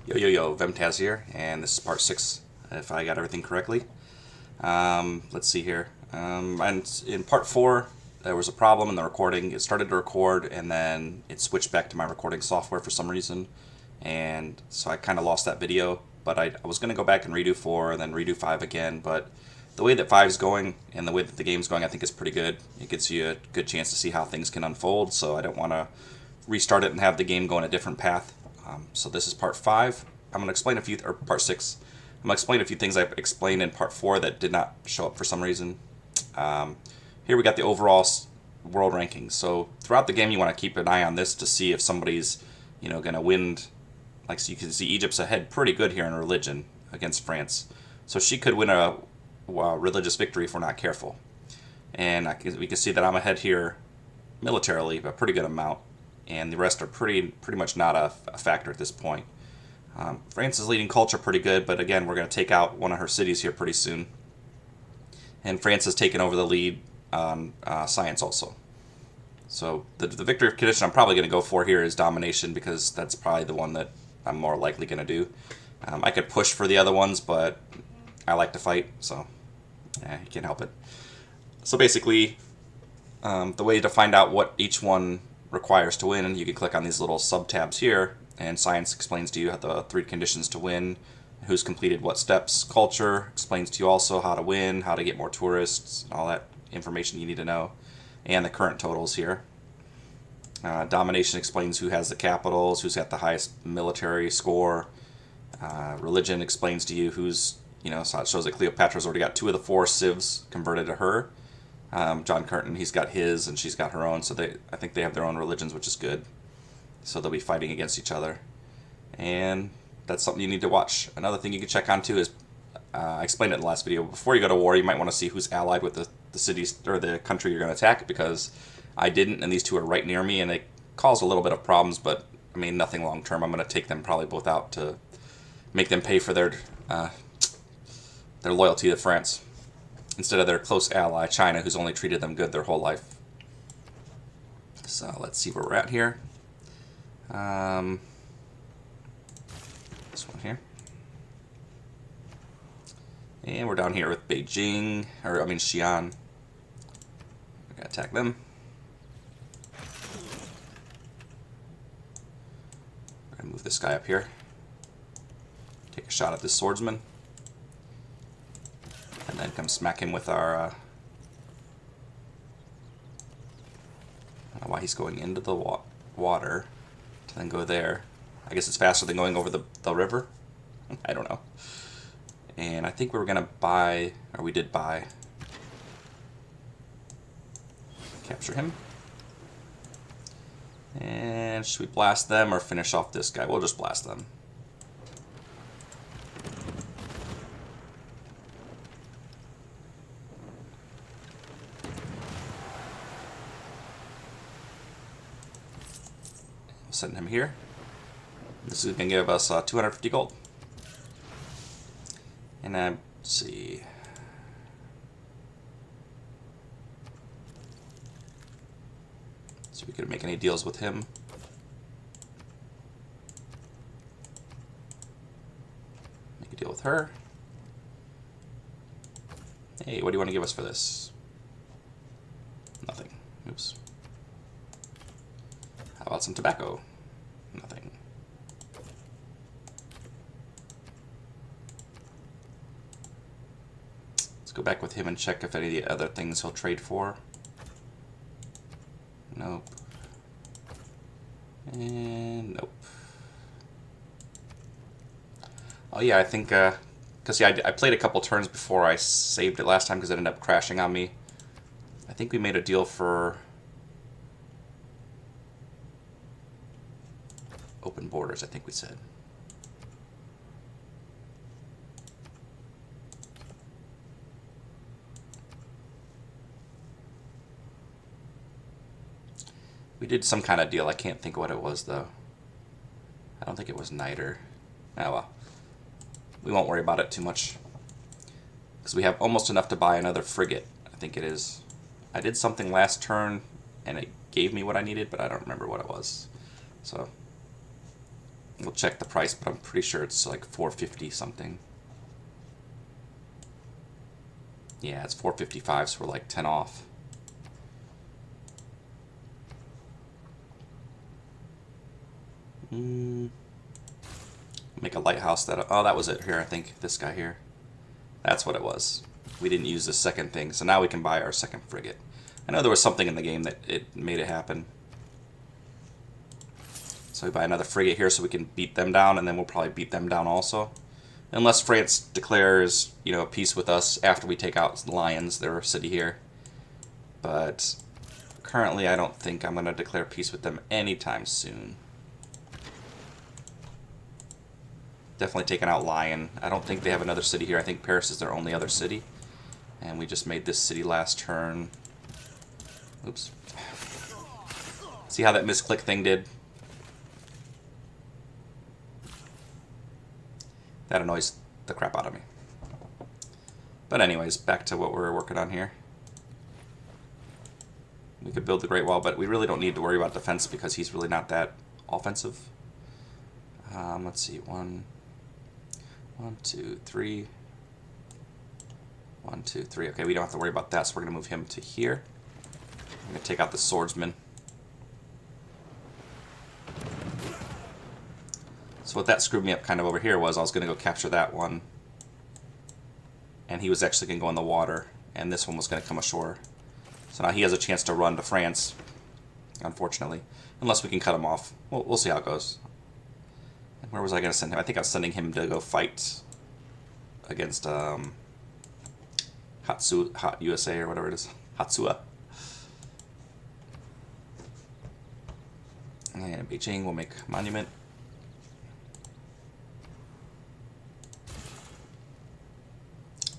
Yo, Vemtaz here, and this is part 6, if I got everything correctly. Let's see here. And in part 4, there was a problem in the recording. It started to record, and then it switched back to my recording software for some reason. And so I kind of lost that video, but I was going to go back and redo 4, and then redo 5 again, but the way that 5 is going, and the way that the game's going, I think is pretty good. It gives you a good chance to see how things can unfold, so I don't want to restart it and have the game go in a different path. So this is part 5. I'm going to explain or part 6. I'm going to explain a few things I explained in part 4 that did not show up for some reason. Here we got the overall world rankings. So throughout the game you want to keep an eye on this to see if somebody's, going to win. Like, so you can see Egypt's ahead pretty good here in religion against France. So she could win a religious victory if we're not careful. And we can see that I'm ahead here militarily, a pretty good amount. And the rest are pretty much not a factor at this point. France is leading culture pretty good, but again, we're going to take out one of her cities here pretty soon. And France has taken over the lead on science also. So the victory condition I'm probably going to go for here is domination, because that's probably the one that I'm more likely going to do. I could push for the other ones, but I like to fight, so you can't help it. So basically, the way to find out what each one requires to win, and you can click on these little sub-tabs here, and science explains to you the 3 conditions to win, who's completed what steps. Culture explains to you also how to win, how to get more tourists, all that information you need to know, and the current totals here. Domination explains who has the capitals, who's got the highest military score. Religion explains to you who's, so it shows that Cleopatra's already got 2 of the 4 civs converted to her. John Curtin, he's got his, and she's got her own, so I think they have their own religions, which is good. So they'll be fighting against each other. And that's something you need to watch. Another thing you can check on too is, I explained it in the last video, before you go to war, you might want to see who's allied with the cities or the country you're going to attack, because I didn't, and these 2 are right near me, and it caused a little bit of problems, but I mean, nothing long term. I'm going to take them probably both out to make them pay for their loyalty to France, instead of their close ally, China, who's only treated them good their whole life. So let's see where we're at here. This one here. And we're down here with Beijing, Xi'an. We're gonna attack them. We're gonna move this guy up here. Take a shot at this swordsman. And then come smack him with our, I don't know why he's going into the water to then go there. I guess it's faster than going over the river. I don't know. And I think we were going to buy, or we did buy, capture him. And should we blast them or finish off this guy? We'll just blast them. Send him here. This is going to give us 250 gold. And let's see. So we could make any deals with him. Make a deal with her. Hey, what do you want to give us for this? Nothing. Oops. How about some tobacco? Nothing. Let's go back with him and check if any of the other things he'll trade for. Nope. And nope. Oh yeah, I think, because yeah, I played a couple turns before I saved it last time because it ended up crashing on me. I think we made a deal for open borders, I think we said. We did some kind of deal. I can't think what it was, though. I don't think it was Niter. Oh well. We won't worry about it too much, because we have almost enough to buy another frigate, I think it is. I did something last turn, and it gave me what I needed, but I don't remember what it was. So We'll check the price, but I'm pretty sure it's like 450 something. Yeah, it's 455, so we're like 10 off. Make a lighthouse that... Oh, that was it here, I think. This guy here. That's what it was. We didn't use the second thing, so now we can buy our second frigate. I know there was something in the game that it made it happen. So we buy another frigate here so we can beat them down, and then we'll probably beat them down also. Unless France declares, you know, peace with us after we take out Lions, their city here. But currently I don't think I'm going to declare peace with them anytime soon. Definitely taking out Lion. I don't think they have another city here. I think Paris is their only other city. And we just made this city last turn. Oops. See how that misclick thing did? That annoys the crap out of me. But anyways, back to what we're working on here. We could build the Great Wall, but we really don't need to worry about defense because he's really not that offensive. Let's see, 1, 2, 3. 1, 2, 3. Okay, we don't have to worry about that, so we're going to move him to here. I'm going to take out the swordsman. So what that screwed me up kind of over here was I was going to go capture that one. And he was actually going to go in the water. And this one was going to come ashore. So now he has a chance to run to France, unfortunately. Unless we can cut him off. We'll see how it goes. And where was I going to send him? I think I was sending him to go fight against Hot USA or whatever it is. Hatsua. And Beijing will make monument.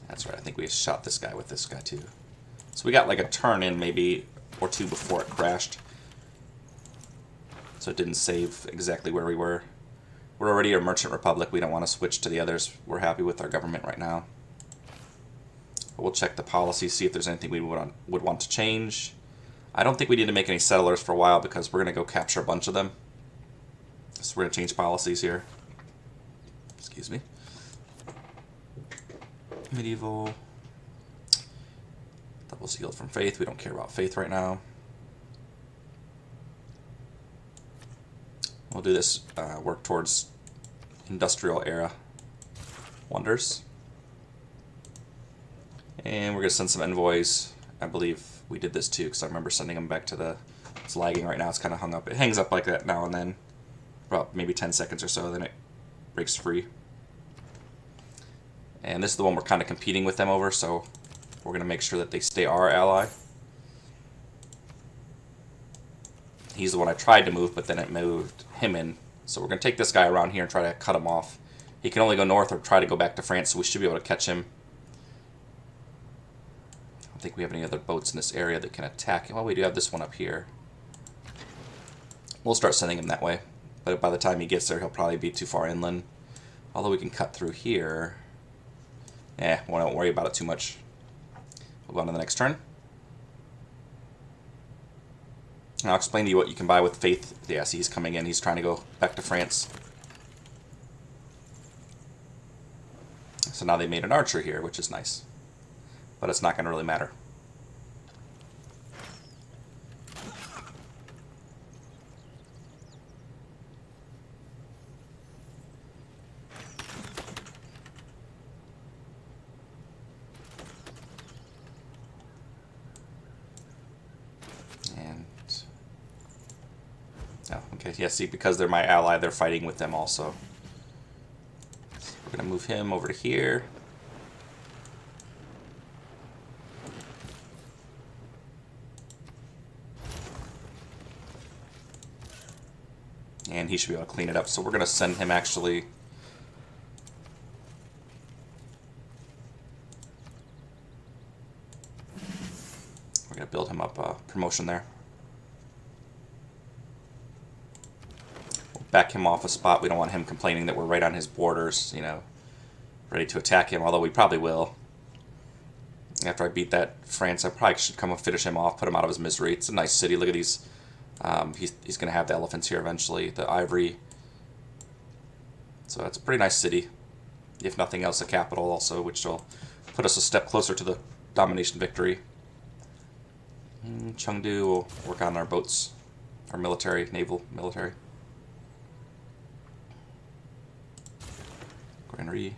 That's right, I think we shot this guy with this guy too. So we got like a turn in maybe or two before it crashed. So it didn't save exactly where we were. We're already a merchant republic. We don't want to switch to the others. We're happy with our government right now. But we'll check the policy, see if there's anything we would want to change. I don't think we need to make any settlers for a while because we're going to go capture a bunch of them. So we're going to change policies here. Excuse me. Medieval. Double sealed from faith. We don't care about faith right now. We'll do this work towards industrial era wonders. And we're going to send some envoys. I believe we did this too because I remember sending them back to the... It's lagging right now. It's kind of hung up. It hangs up like that now and then. About maybe 10 seconds or so. Then it breaks free. And this is the one we're kind of competing with them over, so we're going to make sure that they stay our ally. He's the one I tried to move, but then it moved him in. So we're going to take this guy around here and try to cut him off. He can only go north or try to go back to France, so we should be able to catch him. I don't think we have any other boats in this area that can attack him. Well, we do have this one up here. We'll start sending him that way. But by the time he gets there, he'll probably be too far inland. Although we can cut through here. We don't worry about it too much. We'll go on to the next turn. And I'll explain to you what you can buy with faith. Yeah, see, he's coming in. He's trying to go back to France. So now they made an archer here, which is nice. But it's not going to really matter. Yeah, see, because they're my ally, they're fighting with them also. So we're going to move him over to here. And he should be able to clean it up. So we're going to send him actually... We're going to build him up a promotion there. Back him off a spot. We don't want him complaining that we're right on his borders, you know, ready to attack him, although we probably will. After I beat that France, I probably should come and finish him off, put him out of his misery. It's a nice city. Look at these. He's going to have the elephants here eventually. The ivory So that's a pretty nice city. If nothing else, a capital also, which will put us a step closer to the domination victory. Chengdu will work on our boats, our military, naval military. Granary.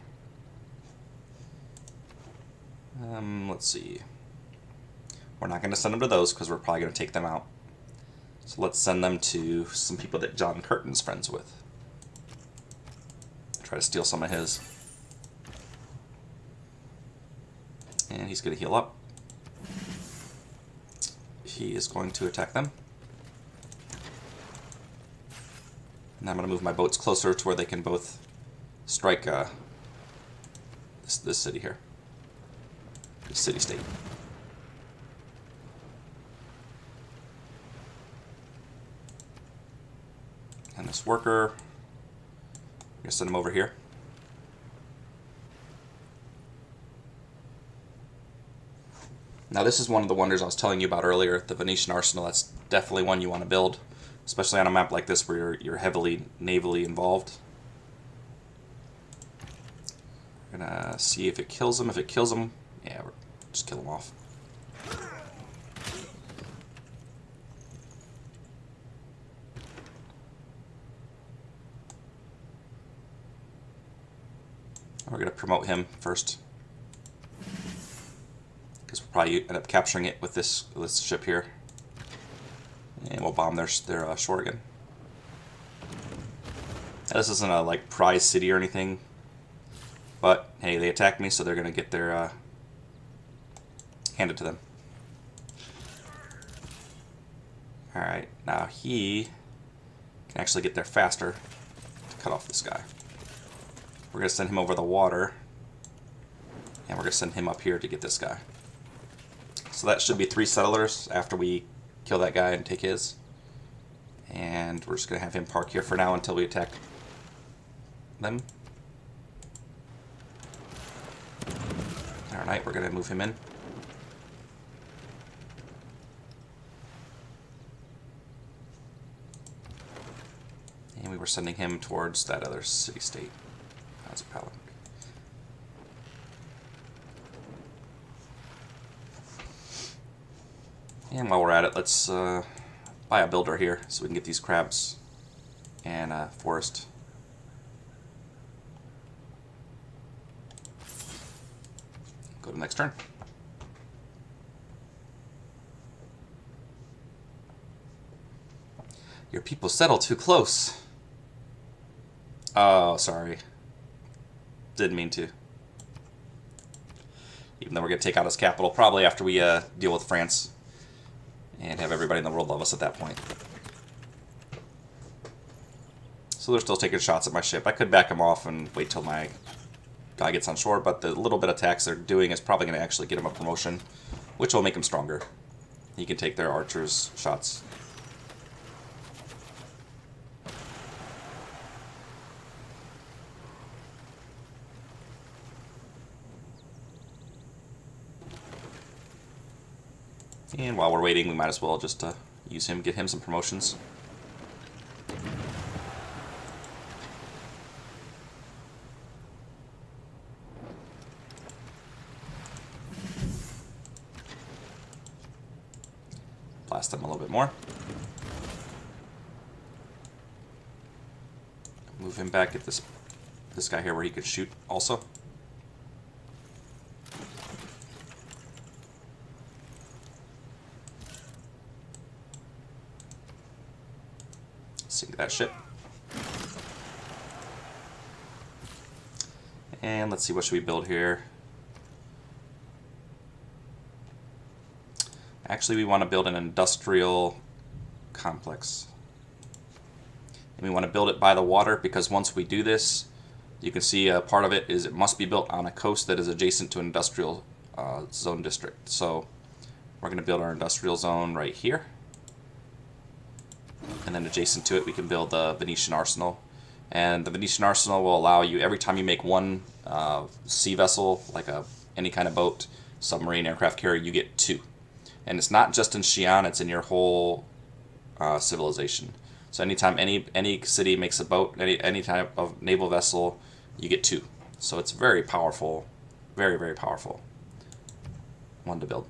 Let's see. We're not going to send them to those because we're probably going to take them out. So let's send them to some people that John Curtin's friends with. Try to steal some of his. And he's going to heal up. He is going to attack them. And I'm going to move my boats closer to where they can both strike this city here. This city-state. And this worker, I'm going to send him over here. Now this is one of the wonders I was telling you about earlier, the Venetian arsenal. That's definitely one you want to build, especially on a map like this where you're heavily navally involved. We're gonna see if it kills him. If it kills him, yeah, we'll just kill him off. We're gonna promote him first, because we'll probably end up capturing it with this ship here, and we'll bomb their shore again. Now, this isn't a like prize city or anything, but hey, they attacked me, so they're gonna get their handed to them. All right, now he can actually get there faster to cut off this guy. We're gonna send him over the water, and we're gonna send him up here to get this guy. So that should be 3 settlers after we kill that guy and take his. And we're just going to have him park here for now until we attack them. Alright, we're going to move him in. And we were sending him towards that other city-state. That's a paladin. And while we're at it, let's buy a builder here so we can get these crabs and forest. Go to the next turn. Your people settle too close. Oh, sorry. Didn't mean to. Even though we're going to take out his capital, probably after we deal with France. And have everybody in the world love us at that point. So they're still taking shots at my ship. I could back them off and wait till my guy gets on shore, but the little bit of attacks they're doing is probably going to actually get him a promotion, which will make him stronger. He can take their archers' shots. And while we're waiting, we might as well just use him, get him some promotions. Blast him a little bit more. Move him back at this guy here where he could shoot also. Sink that ship. And let's see, what should we build here? Actually, we want to build an industrial complex. And we want to build it by the water, because once we do this, you can see part of it is it must be built on a coast that is adjacent to an industrial zone district. So we're going to build our industrial zone right here. And then adjacent to it, we can build the Venetian arsenal. And the Venetian arsenal will allow you, every time you make one sea vessel, like any kind of boat, submarine, aircraft carrier, you get 2. And it's not just in Xi'an, it's in your whole civilization. So anytime any city makes a boat, any type of naval vessel, you get 2. So it's very powerful, very, very powerful one to build.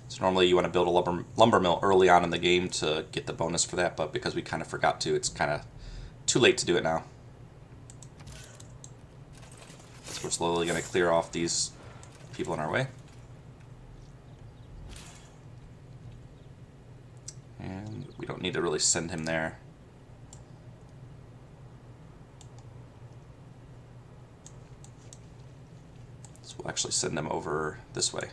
So normally you want to build a lumber mill early on in the game to get the bonus for that, but because we kind of forgot to, it's kind of too late to do it now. So we're slowly going to clear off these people in our way. And we don't need to really send him there. So we'll actually send him over this way.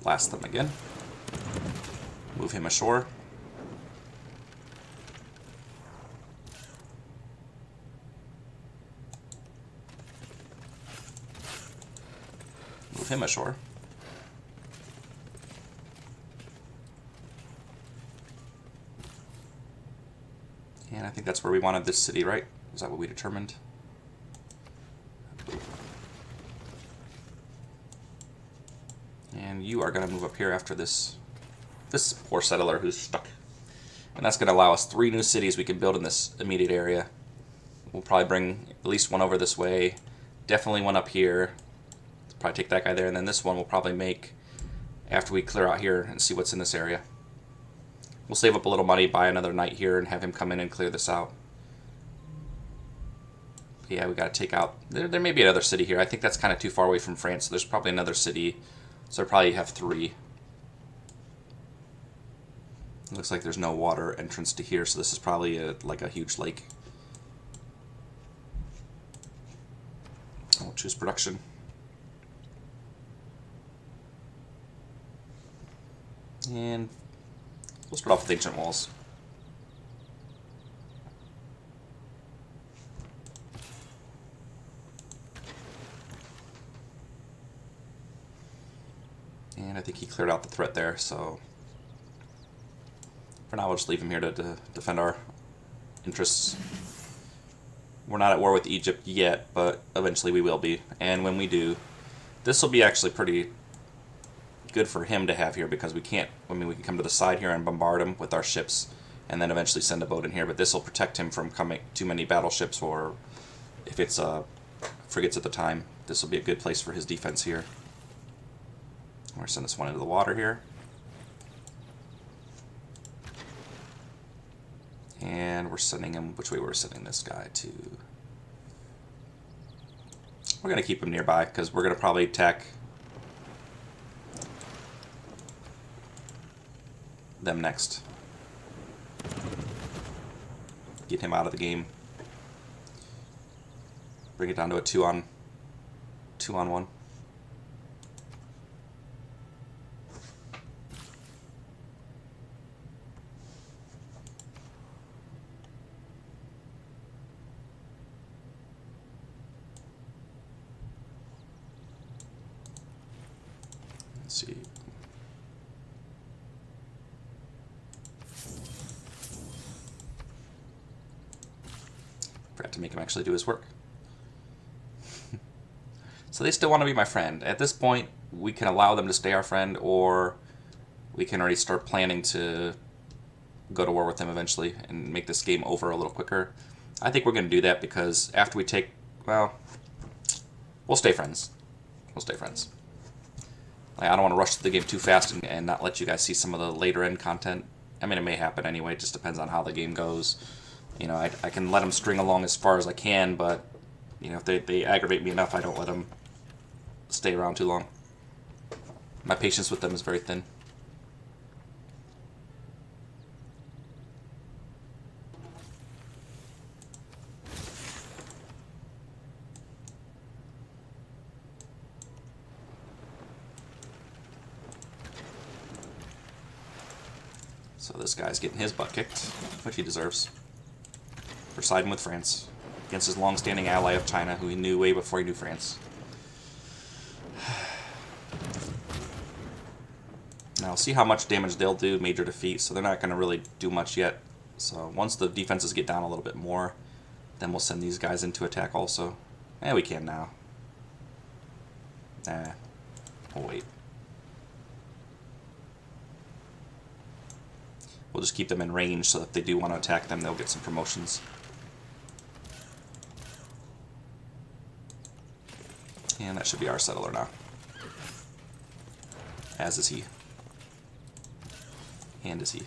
Blast them again. Move him ashore. Move him ashore. And I think that's where we wanted this city, right? Is that what we determined? And you are going to move up here after this poor settler who's stuck. And that's going to allow us 3 new cities we can build in this immediate area. We'll probably bring at least one over this way. Definitely one up here. Probably take that guy there. And then this one we'll probably make after we clear out here and see what's in this area. We'll save up a little money, buy another knight here, and have him come in and clear this out. But yeah, we got to take out... There may be another city here. I think that's kind of too far away from France, so there's probably another city. So I probably have 3. It looks like there's no water entrance to here, so this is probably like a huge lake. I'll choose production. And we'll start off with ancient walls. And I think he cleared out the threat there, so for now we'll just leave him here to defend our interests. We're not at war with Egypt yet, but eventually we will be. And when we do, this will be actually pretty good for him to have here, because we can't, I mean, we can come to the side here and bombard him with our ships and then eventually send a boat in here, but this will protect him from coming too many battleships, or if it's frigates at the time, this will be a good place for his defense here. We're going to send this one into the water here. And we're sending him, which way we're sending this guy to? We're going to keep him nearby, because we're going to probably attack them next. Get him out of the game. Bring it down to a 2-on-1. Let's see. Forgot to make him actually do his work. So they still want to be my friend. At this point, we can allow them to stay our friend, or we can already start planning to go to war with them eventually and make this game over a little quicker. I think we're going to do that, because after we take... Well, we'll stay friends. We'll stay friends. Like, I don't want to rush through the game too fast and not let you guys see some of the later end content. I mean, it may happen anyway. It just depends on how the game goes. You know, I can let them string along as far as I can, but, you know, if they aggravate me enough, I don't let them stay around too long. My patience with them is very thin. So this guy's getting his butt kicked, which he deserves, for siding with France. against his long-standing ally of China, who he knew way before he knew France. Now, see how much damage they'll do, major defeat, so they're not going to really do much yet. So once the defenses get down a little bit more, then we'll send these guys into attack also. Yeah, we can now. Nah, we'll wait. We'll just keep them in range so that if they do want to attack them, they'll get some promotions. And that should be our settler now. As is he. And is he.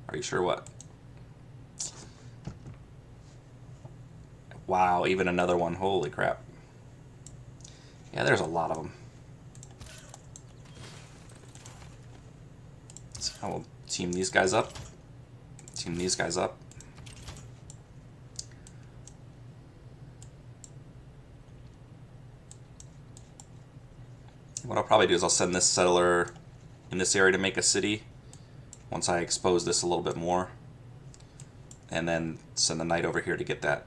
Are you sure what? Wow, even another one. Holy crap. Yeah, there's a lot of them. So I will team these guys up. Team these guys up. What I'll probably do is I'll send this settler in this area to make a city once I expose this a little bit more, and then send the knight over here to get that.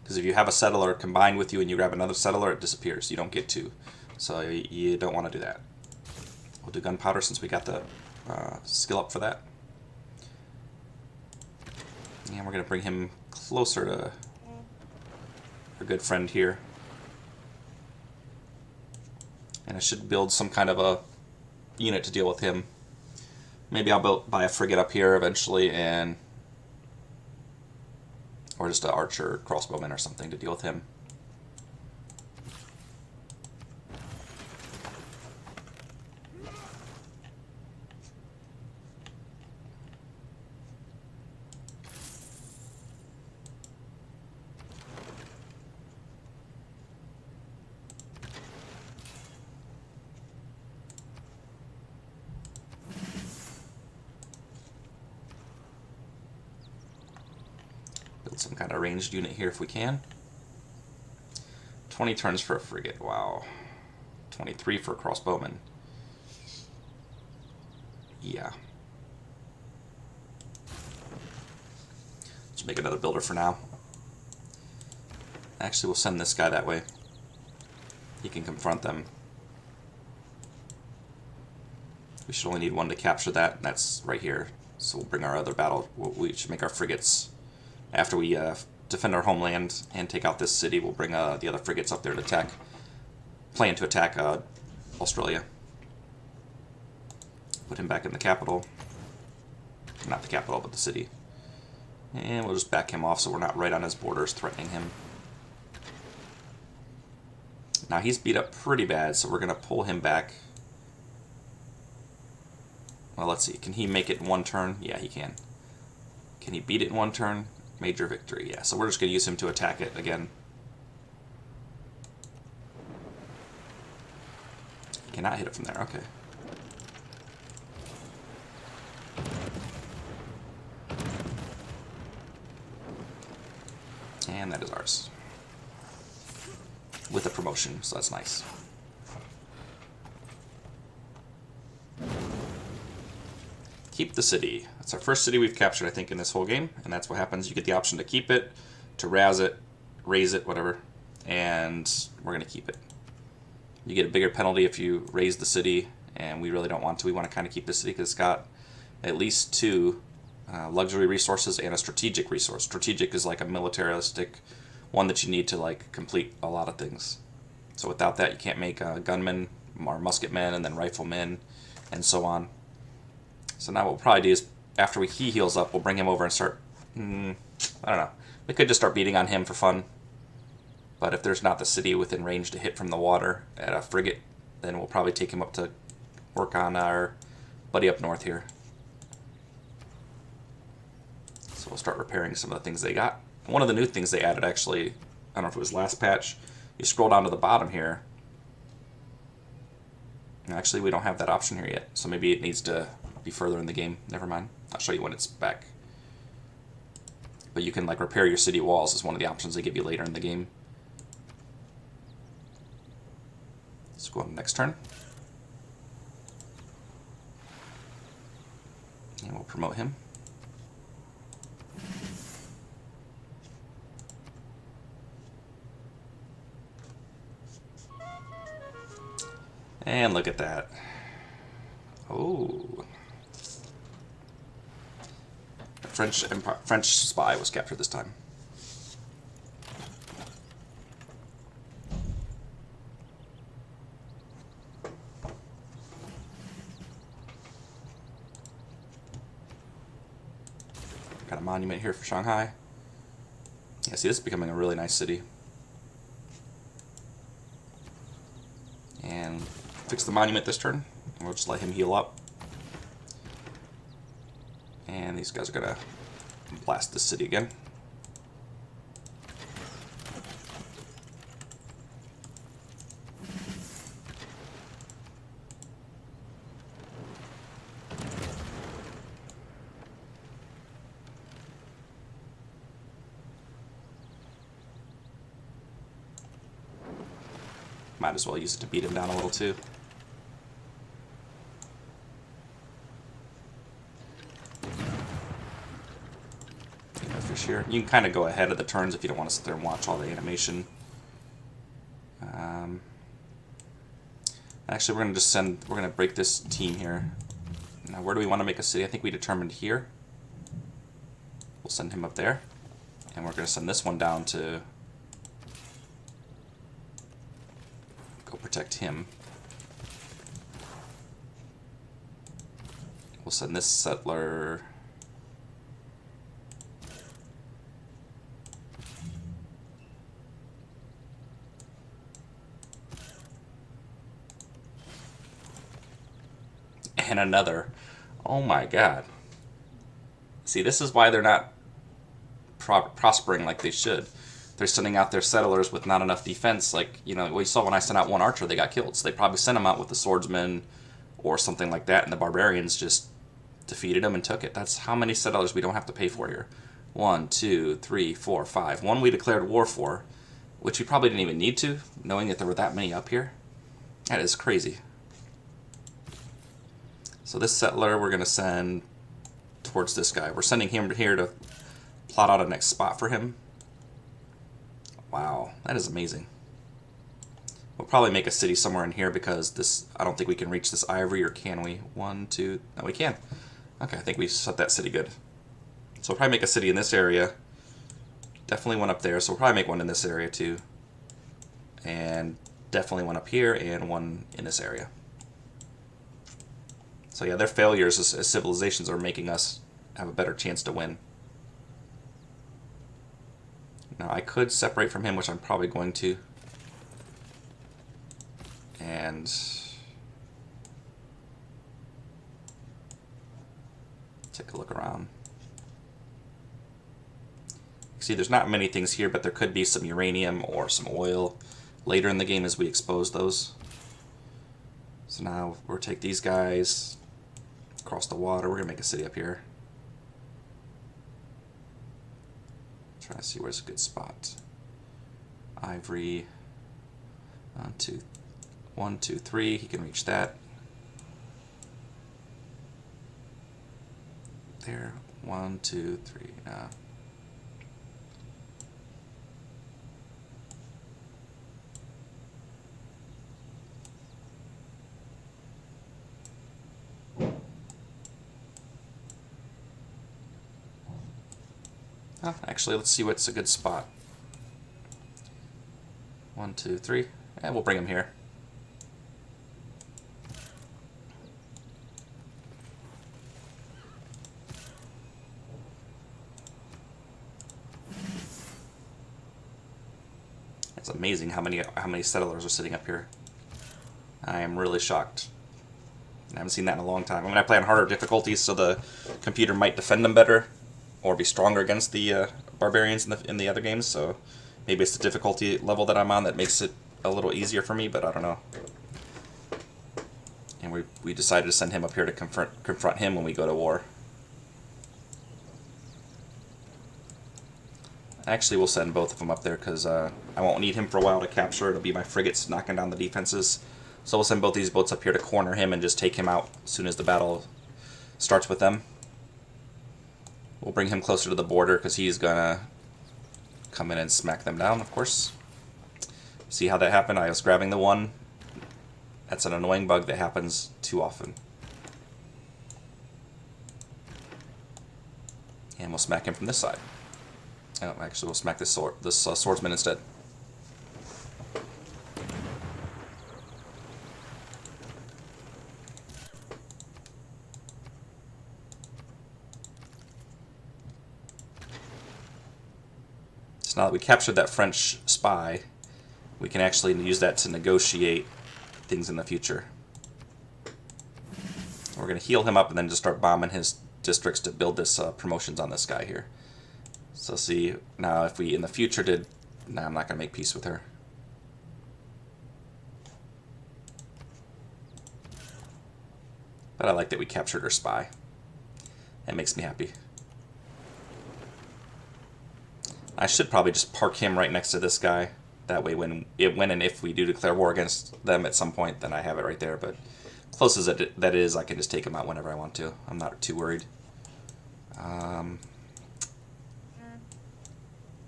Because if you have a settler combined with you and you grab another settler, it disappears. You don't get two. So you don't want to do that. We'll do gunpowder since we got the skill up for that. And we're going to bring him closer to our good friend here. And I should build some kind of a unit to deal with him. Maybe I'll buy a frigate up here eventually, and or just an archer crossbowman or something to deal with him. Build some kind of ranged unit here if we can. 20 turns for a frigate, wow. 23 for a crossbowman. Yeah. Let's make another builder for now. Actually, we'll send this guy that way. He can confront them. We should only need one to capture that, and that's right here. So we'll bring our other battle. We should make our frigates. After we defend our homeland and take out this city, we'll bring the other frigates up there to attack. Plan to attack Australia. Put him back in the capital. Not the capital, but the city. And we'll just back him off so we're not right on his borders threatening him. Now he's beat up pretty bad, so we're going to pull him back. Well, let's see. Can he make it in one turn? Yeah, he can. Can he beat it in one turn? Major victory, yeah. So we're just going to use him to attack it again. Cannot hit it from there, okay. And that is ours. With a promotion, so that's nice. Keep the city. That's our first city we've captured, I think, in this whole game. And that's what happens. You get the option to keep it, to razz it, raise it, whatever. And we're going to keep it. You get a bigger penalty if you raise the city, and we really don't want to. We want to kind of keep the city because it's got at least 2 luxury resources and a strategic resource. Strategic is like a militaristic one that you need to like complete a lot of things. So without that, you can't make gunmen or musketmen and then riflemen and so on. So now what we'll probably do is, after he heals up, we'll bring him over and start, I don't know. We could just start beating on him for fun. But if there's not the city within range to hit from the water at a frigate, then we'll probably take him up to work on our buddy up north here. So we'll start repairing some of the things they got. One of the new things they added, actually, I don't know if it was last patch, you scroll down to the bottom here. Actually, we don't have that option here yet, so maybe it needs to be further in the game. Never mind. I'll show you when it's back. But you can like repair your city walls is one of the options they give you later in the game. Let's go on the next turn. And we'll promote him. And look at that. Oh. A French spy was captured this time. Got a monument here for Shanghai. Yeah, see, this is becoming a really nice city. And fix the monument this turn. We'll just let him heal up. And these guys are gonna blast this city again. Might as well use it to beat him down a little too. Fish here. You can kind of go ahead of the turns if you don't want to sit there and watch all the animation. Actually, we're gonna just send. We're gonna break this team here. Now, where do we want to make a city? I think we determined here. We'll send him up there, and we're gonna send this one down to go protect him. We'll send this settler and another. Oh my god. See, this is why they're not prospering like they should. They're sending out their settlers with not enough defense. Like, you know, we saw when I sent out one archer, they got killed. So they probably sent them out with the swordsman or something like that, and the barbarians just defeated them and took it. That's how many settlers we don't have to pay for here. 1, 2, 3, 4, 5. One we declared war for, which we probably didn't even need to, knowing that there were that many up here. That is crazy. So this settler we're going to send towards this guy. We're sending him here to plot out a next spot for him. Wow, that is amazing. We'll probably make a city somewhere in here because this, I don't think we can reach this ivory, or can we? 1, 2, no, we can. Okay, I think we set that city good. So we'll probably make a city in this area. Definitely one up there, so we'll probably make one in this area too. And definitely one up here and one in this area. So yeah, their failures as civilizations are making us have a better chance to win. Now I could separate from him, which I'm probably going to. And take a look around. See, there's not many things here, but there could be some uranium or some oil later in the game as we expose those. So now we'll take these guys across the water. We're gonna make a city up here. Trying to see where's a good spot. Ivory. 1, 2, 3. He can reach that. There. 1, 2, 3. Actually, let's see what's a good spot. 1, 2, 3. And we'll bring him here. It's amazing how many settlers are sitting up here. I am really shocked. I haven't seen that in a long time. I mean, I play on harder difficulties, so the computer might defend them better, or be stronger against the barbarians in the other games. So maybe it's the difficulty level that I'm on that makes it a little easier for me, but I don't know. And we decided to send him up here to confront him when we go to war. Actually, we'll send both of them up there because I won't need him for a while to capture. It'll be my frigates knocking down the defenses. So we'll send both these boats up here to corner him and just take him out as soon as the battle starts with them. We'll bring him closer to the border because he's gonna come in and smack them down, of course. See how that happened? I was grabbing the one That's an annoying bug that happens too often. And we'll smack him from this side. Oh, actually, we'll smack this swordsman instead. So now that we captured that French spy, we can actually use that to negotiate things in the future. We're going to heal him up and then just start bombing his districts to build this promotions on this guy here. So see, now if we in the future did... Nah, I'm not going to make peace with her. But I like that we captured her spy. That makes me happy. I should probably just park him right next to this guy. That way when and if we do declare war against them at some point, then I have it right there. But close as that is, I can just take him out whenever I want to. I'm not too worried.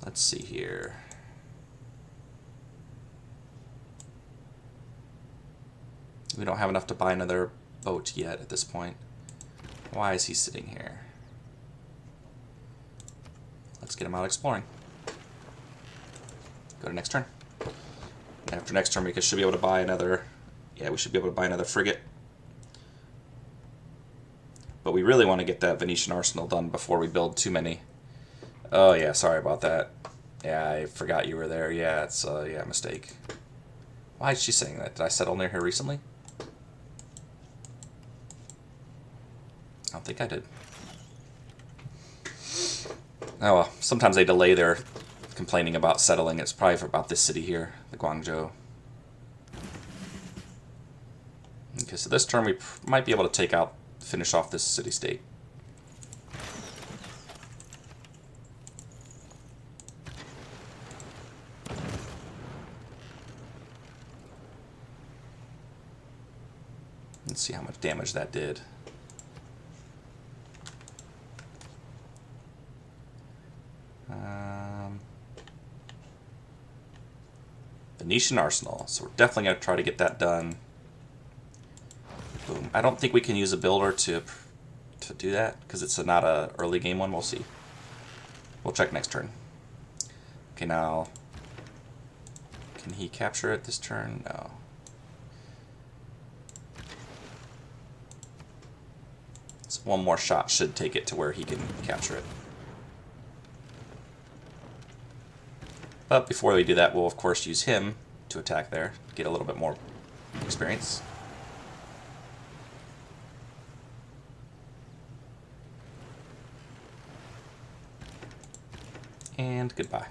Let's see here. We don't have enough to buy another boat yet at this point. Why is he sitting here? Let's get him out exploring. Go to next turn. And after next turn, we should be able to buy another... Yeah, we should be able to buy another frigate. But we really want to get that Venetian arsenal done before we build too many. Oh yeah, sorry about that. Yeah, I forgot you were there. Yeah, it's yeah, mistake. Why is she saying that? Did I settle near her recently? I don't think I did. Oh well, sometimes they delay their complaining about settling. It's probably about this city here, the Guangzhou. Okay, so this turn we might be able to finish off this city-state. Let's see how much damage that did. Venetian arsenal, so we're definitely going to try to get that done. Boom. I don't think we can use a builder to do that, because it's not a early game one. We'll see. We'll check next turn. Okay, now, can he capture it this turn? No. So one more shot should take it to where he can capture it. But before we do that, we'll of course use him to attack there, get a little bit more experience. And goodbye.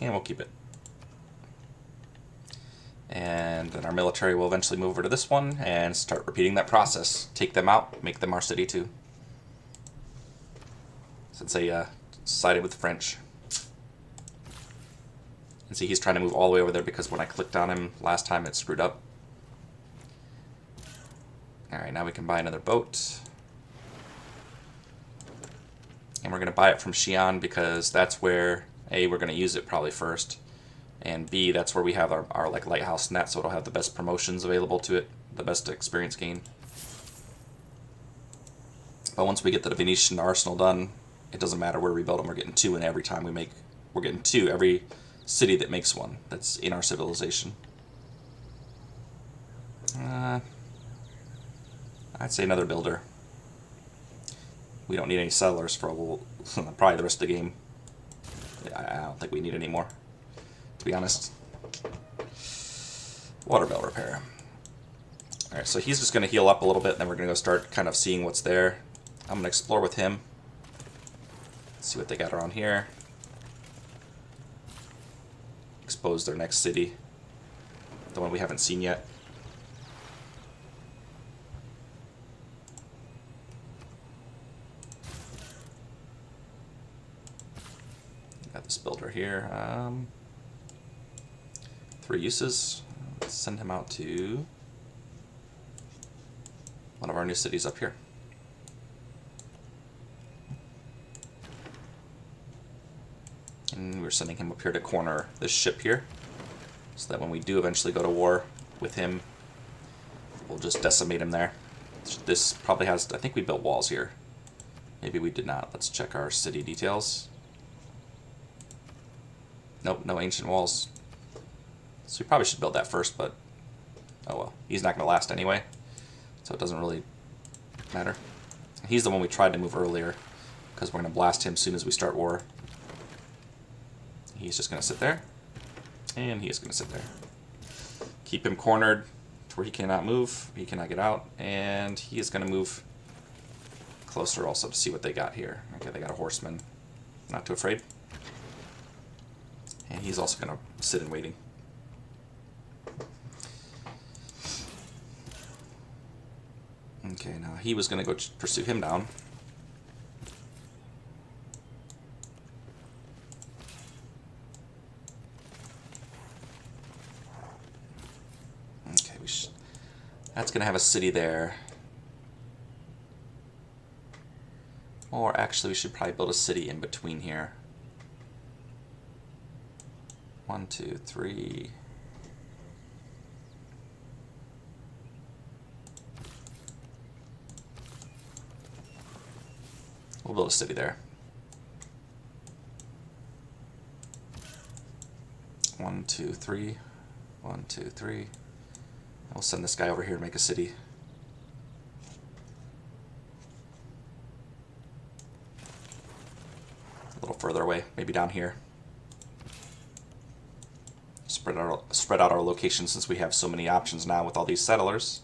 And we'll keep it. And then our military will eventually move over to this one and start repeating that process. Take them out, make them our city too. Since they sided with the French. And see, he's trying to move all the way over there because when I clicked on him last time it screwed up. Alright, now we can buy another boat. And we're going to buy it from Xi'an because that's where... A, we're going to use it probably first, and B, that's where we have our like lighthouse net, so it'll have the best promotions available to it, the best experience gain. But once we get the Venetian arsenal done, it doesn't matter where we build them. We're getting two in every time we make. We're getting two every city that makes one. That's in our civilization. I'd say another builder. We don't need any settlers for probably the rest of the game. I don't think we need any more, to be honest. Water bell repair. Alright, so he's just going to heal up a little bit, and then we're going to go start kind of seeing what's there. I'm going to explore with him. See what they got around here. Expose their next city. The one we haven't seen yet. Got this builder here. 3 uses. Let's send him out to one of our new cities up here. And we're sending him up here to corner this ship here, so that when we do eventually go to war with him, we'll just decimate him there. This probably has, I think we built walls here. Maybe we did not. Let's check our city details. Nope, no ancient walls. So we probably should build that first, but oh well. He's not going to last anyway, so it doesn't really matter. He's the one we tried to move earlier, because we're going to blast him as soon as we start war. He's just going to sit there, and he is going to sit there. Keep him cornered to where he cannot move, he cannot get out, and he is going to move closer also to see what they got here. Okay, they got a horseman. Not too afraid. And he's also going to sit in waiting. Okay, now he was going to go pursue him down. Okay, that's going to have a city there. Or actually, we should probably build a city in between here. 1, 2, 3. We'll build a city there. 1, 2, 3. 1, 2, 3. We'll send this guy over here to make a city. A little further away, maybe down here. Spread out our location since we have so many options now with all these settlers.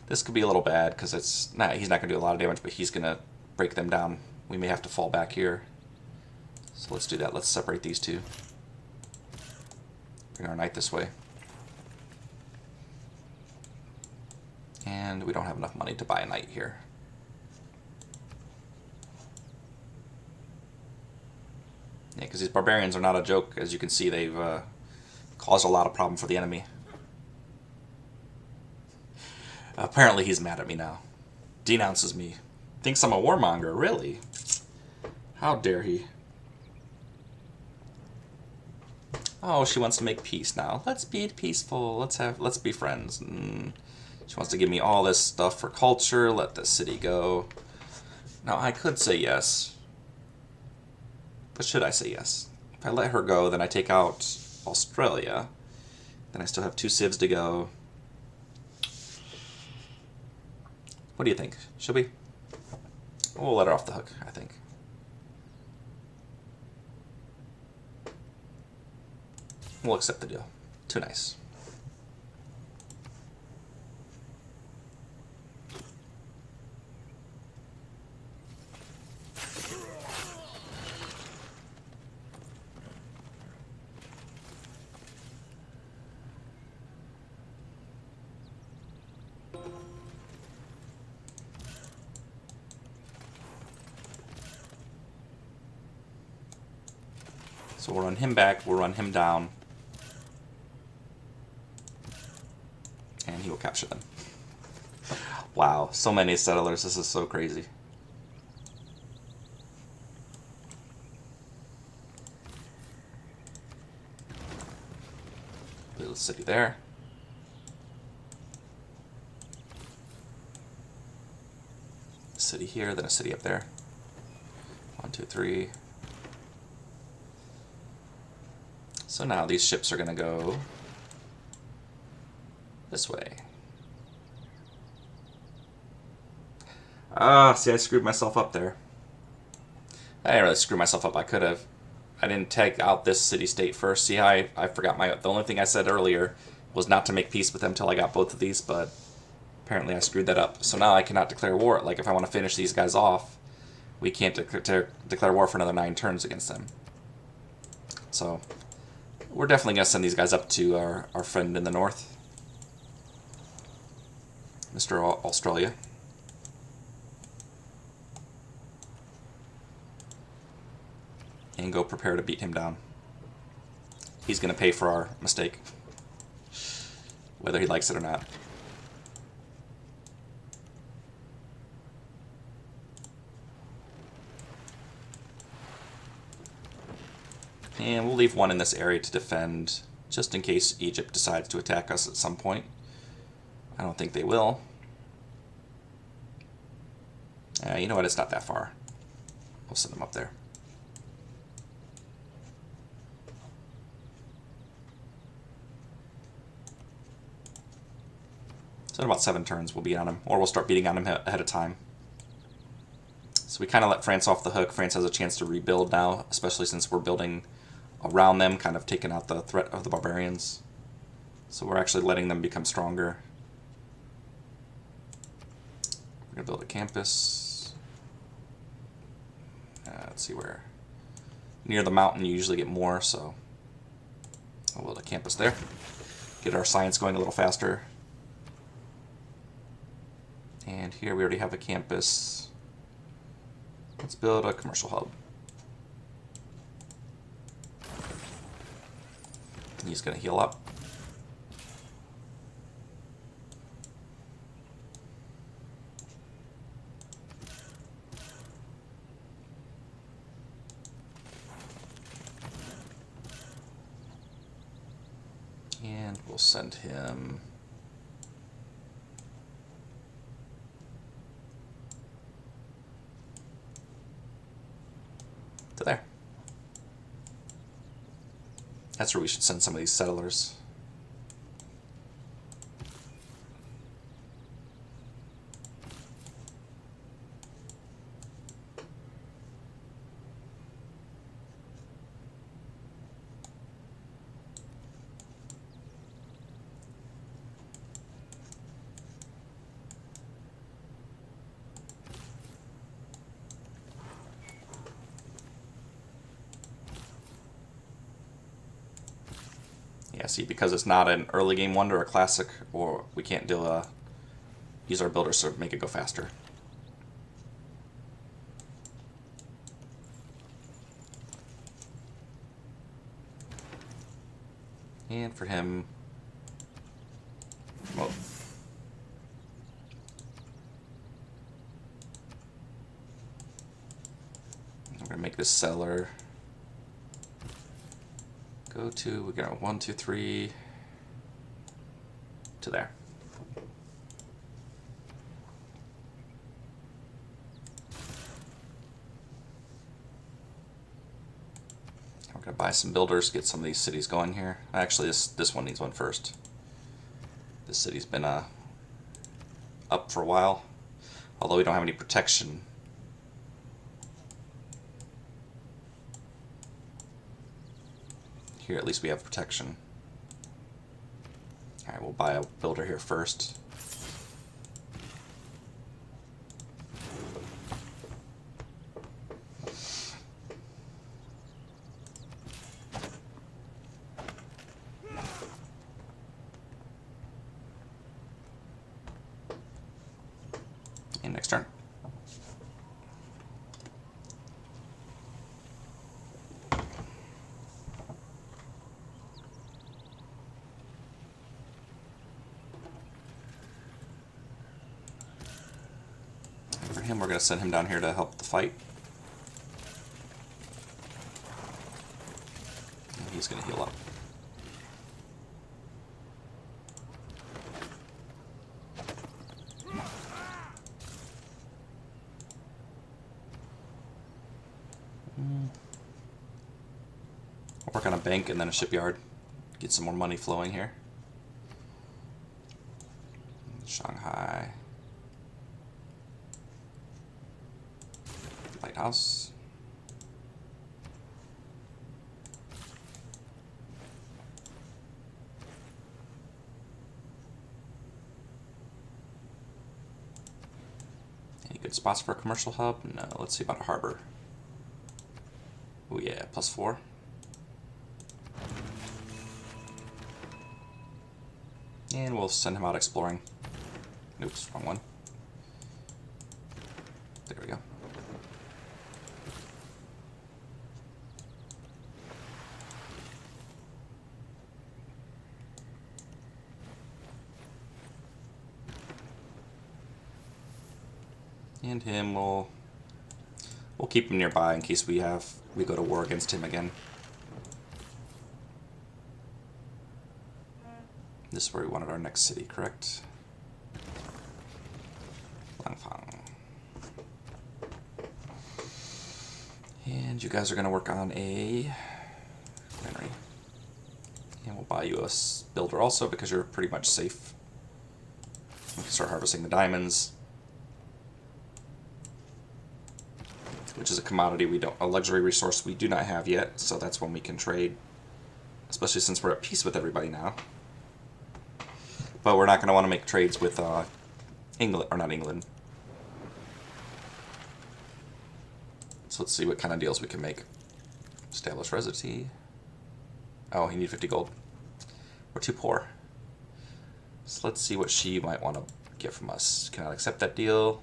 This could be a little bad because he's not going to do a lot of damage, but he's going to break them down. We may have to fall back here. So let's do that. Let's separate these two. Bring our knight this way. And we don't have enough money to buy a knight here. Yeah, because these barbarians are not a joke. As you can see, they've caused a lot of problem for the enemy. Apparently he's mad at me now. Denounces me. Thinks I'm a warmonger, really? How dare he? Oh, she wants to make peace now. Let's be peaceful. Let's be friends. She wants to give me all this stuff for culture. Let the city go. Now, I could say yes. But should I say yes? If I let her go, then I take out Australia. Then I still have 2 civs to go. What do you think? Should we? We'll let her off the hook, I think. We'll accept the deal. Too nice. So we'll run him back, we'll run him down, and he will capture them. Wow, so many settlers, this is so crazy. Little city there. A city here, then a city up there. 1, 2, 3. So now these ships are going to go this way. Ah, see, I screwed myself up there. I didn't really screw myself up. I could have. I didn't take out this city-state first. See how I forgot the only thing I said earlier was not to make peace with them until I got both of these, but apparently I screwed that up. So now I cannot declare war. Like, if I want to finish these guys off, we can't declare war for another 9 turns against them. So we're definitely going to send these guys up to our friend in the north, Mr. Australia. And go prepare to beat him down. He's going to pay for our mistake. whether he likes it or not. And we'll leave one in this area to defend, just in case Egypt decides to attack us at some point. I don't think they will. You know what, it's not that far. We'll send them up there. So in about 7 turns we'll be on him, or we'll start beating on him ahead of time. So we kind of let France off the hook. France has a chance to rebuild now, especially since we're building around them, kind of taking out the threat of the barbarians. So we're actually letting them become stronger. We're going to build a campus. Let's see where. Near the mountain you usually get more, so we'll build a campus there. Get our science going a little faster. And here we already have a campus. Let's build a commercial hub. He's going to heal up. And we'll send him to there. That's where we should send some of these settlers. Yeah, see, because it's not an early game wonder or a classic, or we can't use our builders to make it go faster. And for him, well, I'm gonna make this settler go to, we got 1, 2, 3 to there. We're gonna buy some builders, get some of these cities going here. Actually, this one needs one first. This city's been up for a while, although we don't have any protection. Here, at least we have protection. Alright, we'll buy a builder here first. And next turn. We're going to send him down here to help the fight. And he's going to heal up. I'll work on a bank and then a shipyard. Get some more money flowing here. Shanghai. Lighthouse. Any good spots for a commercial hub? No. Let's see about a harbor. Oh yeah, +4. And we'll send him out exploring. Oops, wrong one. There we go. And him, we'll keep him nearby in case we go to war against him again. This is where we wanted our next city, correct? Langfang. And you guys are going to work on a granary. And we'll buy you a builder also because you're pretty much safe. We can start harvesting the diamonds, which is a commodity a luxury resource we do not have yet, so that's when we can trade, especially since we're at peace with everybody now. But we're not going to want to make trades with England, or not England. So let's see what kind of deals we can make. Establish residency. Oh, you need 50 gold. We're too poor. So let's see what she might want to get from us. Cannot accept that deal.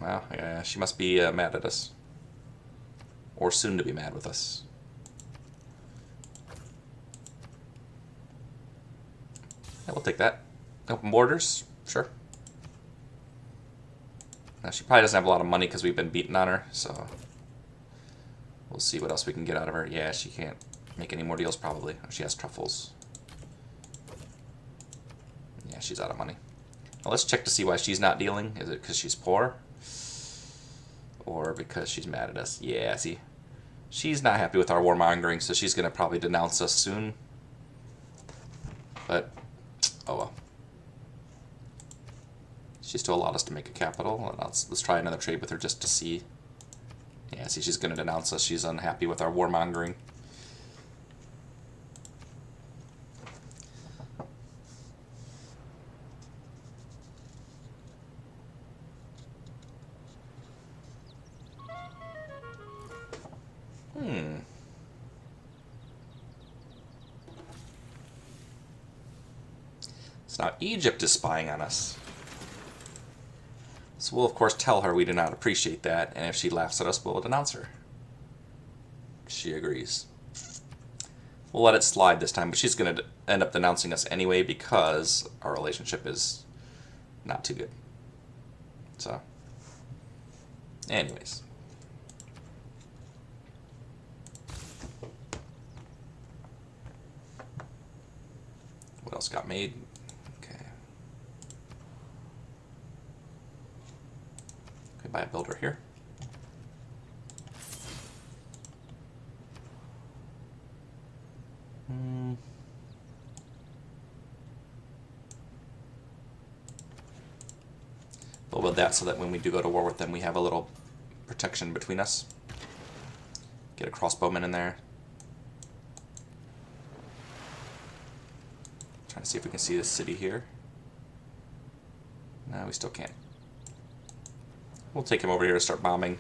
Well, yeah, she must be mad at us. Or soon to be mad with us. Yeah, we'll take that. Open borders? Sure. Now, she probably doesn't have a lot of money because we've been beating on her, so we'll see what else we can get out of her. Yeah, she can't make any more deals, probably. Oh, she has truffles. Yeah, she's out of money. Now, let's check to see why she's not dealing. Is it because she's poor? Or because she's mad at us? Yeah, see. She's not happy with our warmongering, so she's going to probably denounce us soon. But, oh well. She still allowed us to make a capital. Let's try another trade with her just to see. Yeah, see, she's going to denounce us. She's unhappy with our warmongering. So now Egypt is spying on us. So we'll, of course, tell her we do not appreciate that, and if she laughs at us, we'll denounce her. She agrees. We'll let it slide this time, but she's going to end up denouncing us anyway because our relationship is not too good. So, anyways. What else got made? Buy a builder here. We'll build that so that when we do go to war with them, we have a little protection between us. Get a crossbowman in there. Trying to see if we can see this city here. No, we still can't. We'll take him over here to start bombing.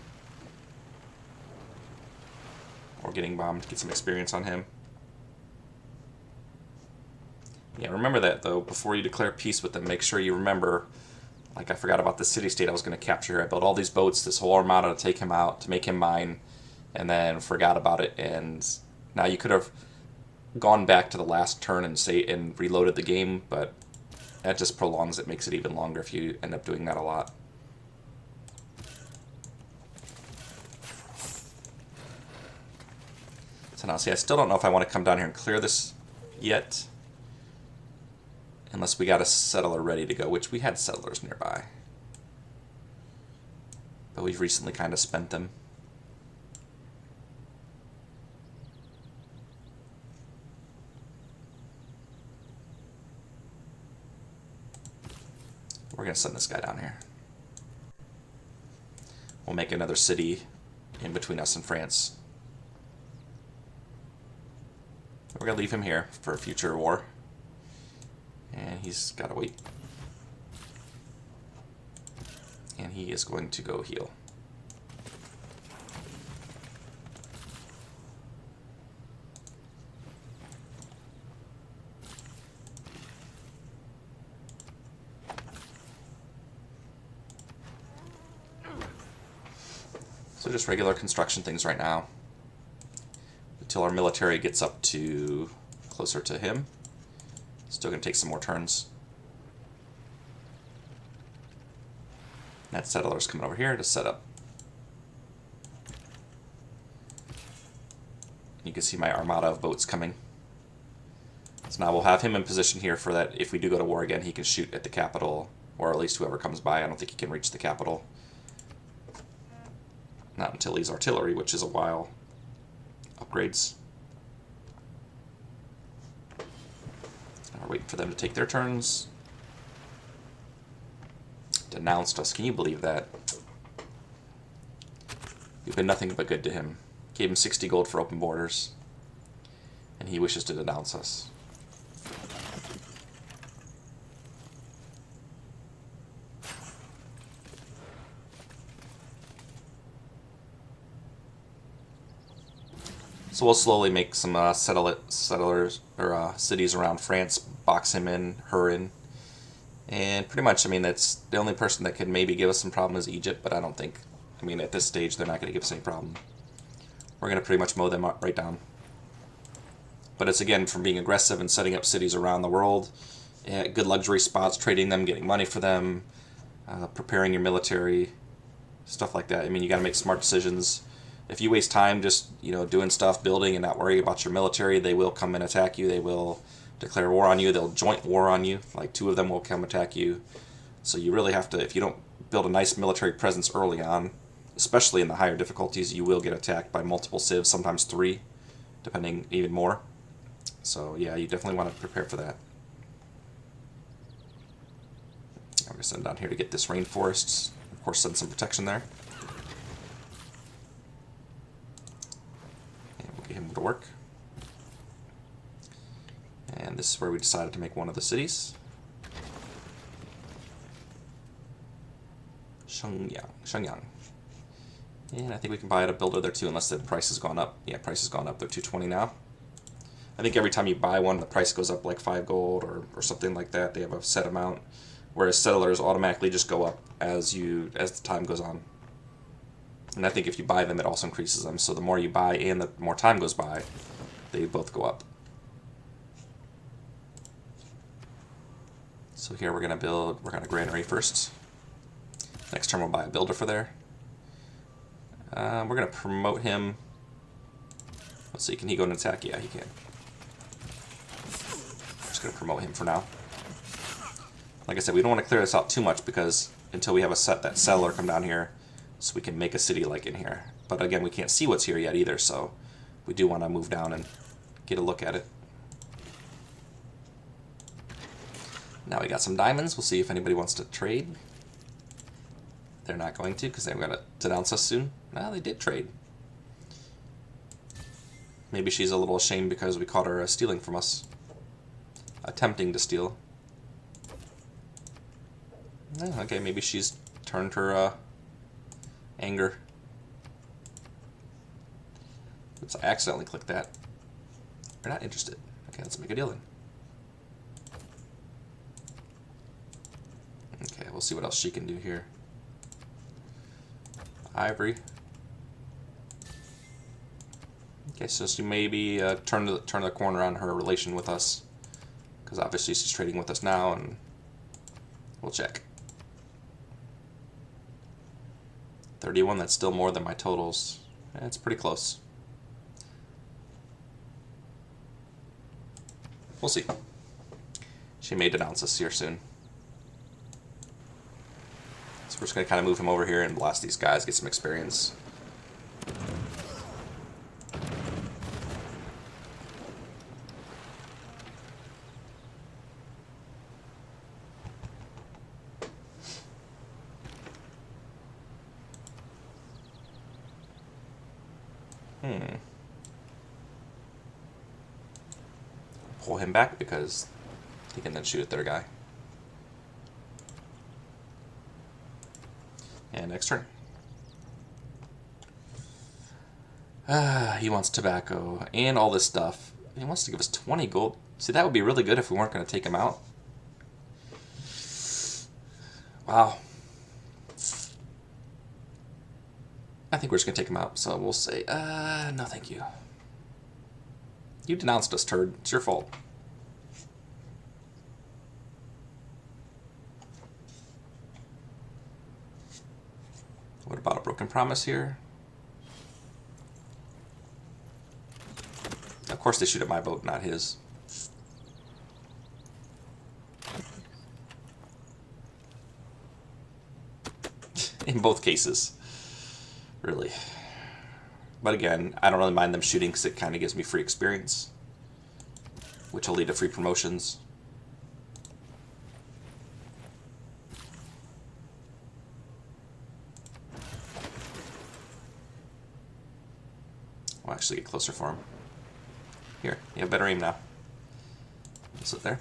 Or getting bombed, get some experience on him. Yeah, remember that, though. Before you declare peace with them, make sure you remember, like I forgot about the city-state I was going to capture here. I built all these boats, this whole armada to take him out, to make him mine, and then forgot about it. And now you could have gone back to the last turn and reloaded the game, but that just prolongs it, makes it even longer if you end up doing that a lot. So now, see, I still don't know if I want to come down here and clear this yet. Unless we got a settler ready to go, which we had settlers nearby. But we've recently kind of spent them. We're going to send this guy down here. We'll make another city in between us and France. We're going to leave him here for a future war. And he's got to wait. And he is going to go heal. So just regular construction things right now. Until our military gets up to closer to him. Still going to take some more turns. That settler's coming over here to set up. You can see my armada of boats coming. So now we'll have him in position here for that. If we do go to war again, he can shoot at the capital, or at least whoever comes by. I don't think he can reach the capital. Not until he's artillery, which is a while. Upgrades. Now we're waiting for them to take their turns. Denounced us. Can you believe that? We've been nothing but good to him. Gave him 60 gold for open borders. And he wishes to denounce us. So we'll slowly make some settlers or cities around France, box him in, her in. And pretty much, I mean, that's the only person that could maybe give us some problem is Egypt, but I don't think, I mean, at this stage, they're not going to give us any problem. We're going to pretty much mow them right down. But it's, again, from being aggressive and setting up cities around the world, good luxury spots, trading them, getting money for them, preparing your military, stuff like that. I mean, you got to make smart decisions. If you waste time just, you know, doing stuff, building, and not worrying about your military, they will come and attack you. They will declare war on you. They'll joint war on you. Like 2 of them will come attack you. So you really have to, if you don't build a nice military presence early on, especially in the higher difficulties, you will get attacked by multiple civs, sometimes 3, depending, even more. So yeah, you definitely want to prepare for that. I'm going to send down here to get this rainforest. Of course, send some protection there. Get him to work. And this is where we decided to make one of the cities. Shenyang. And I think we can buy a builder there too, unless the price has gone up. Yeah, price has gone up. They're 220 now. I think every time you buy one, the price goes up like 5 gold or something like that. They have a set amount. Whereas settlers automatically just go up as the time goes on. And I think if you buy them, it also increases them. So the more you buy and the more time goes by, they both go up. So here we're going to work on a granary first. Next turn we'll buy a builder for there. We're going to promote him. Let's see, can he go and attack? Yeah, he can. Just going to promote him for now. Like I said, we don't want to clear this out too much because until we have that settler come down here, so we can make a city like in here. But again, we can't see what's here yet either, so we do want to move down and get a look at it. Now we got some diamonds. We'll see if anybody wants to trade. They're not going to because they're going to denounce us soon. Well, they did trade. Maybe she's a little ashamed because we caught her stealing from us. Attempting to steal. Okay, maybe she's turned her anger. Oops, I accidentally clicked that. We're not interested. Okay, let's make a deal then. Okay, we'll see what else she can do here. Ivory. Okay, so she maybe turn the corner on her relation with us, because obviously she's trading with us now, and we'll check. 31, that's still more than my totals. It's pretty close. We'll see. She may denounce us here soon. So we're just going to kind of move him over here and blast these guys, get some experience. Pull him back because he can then shoot at their guy. And next turn. He wants tobacco and all this stuff. He wants to give us 20 gold. See, that would be really good if we weren't going to take him out. Wow. I think we're just going to take him out, so we'll say, no thank you. You denounced us, turd. It's your fault. broken promise here. Of course they shoot at my boat, not his. In both cases. Really. But again, I don't really mind them shooting because it kind of gives me free experience, which will lead to free promotions. I'll actually get closer for him. Here, you have better aim now. Sit there.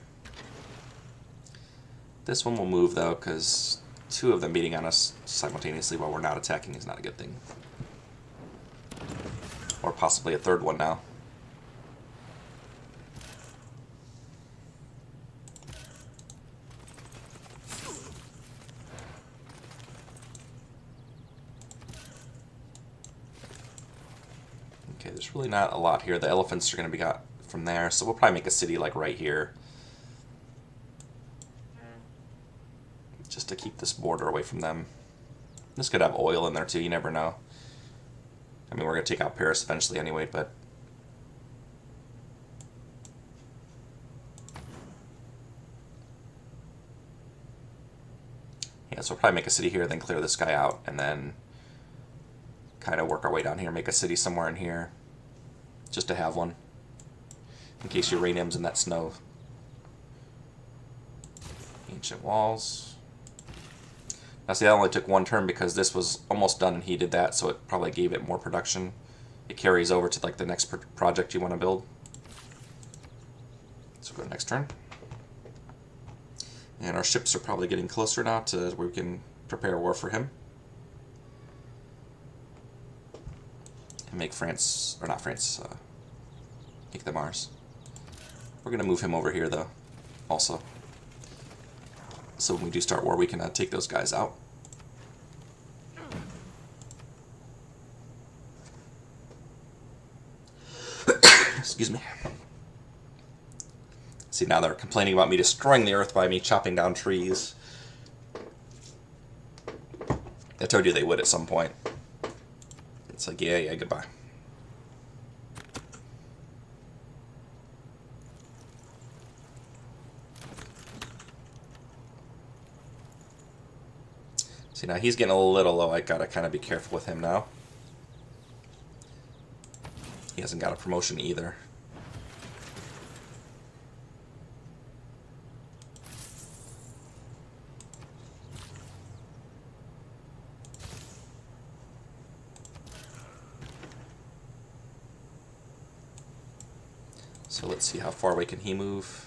This one will move though, because two of them beating on us simultaneously while we're not attacking is not a good thing. Or possibly a third one now. Okay, there's really not a lot here. The elephants are going to be got from there, so we'll probably make a city like right here. Just to keep this border away from them. This could have oil in there too, you never know. I mean, we're going to take out Paris eventually anyway, but... yeah, so we'll probably make a city here, then clear this guy out, and then kind of work our way down here, make a city somewhere in here, just to have one, in case uranium's in that snow. Ancient walls. Now see, that only took one turn because this was almost done and he did that, so it probably gave it more production. It carries over to like the next project you want to build. So go to next turn. And our ships are probably getting closer now to where we can prepare war for him. And make France, or not France, make them ours. We're going to move him over here though, also. So when we do start war, we can take those guys out. Excuse me. See, now they're complaining about me destroying the earth by me chopping down trees. I told you they would at some point. It's like, yeah, goodbye. See, now he's getting a little low. I gotta kind of be careful with him now. He hasn't got a promotion either. So let's see how far away can he move.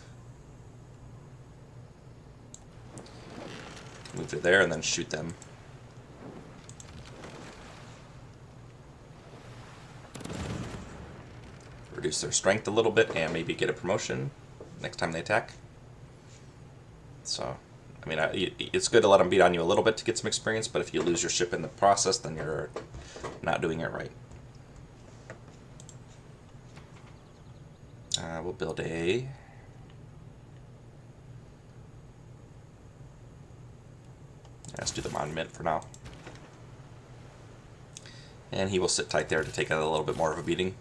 Move to there and then shoot them. Reduce their strength a little bit and maybe get a promotion next time they attack. So, I mean, it's good to let them beat on you a little bit to get some experience, but if you lose your ship in the process, then you're not doing it right. We'll build a... let's do the monument for now. And he will sit tight there to take a little bit more of a beating.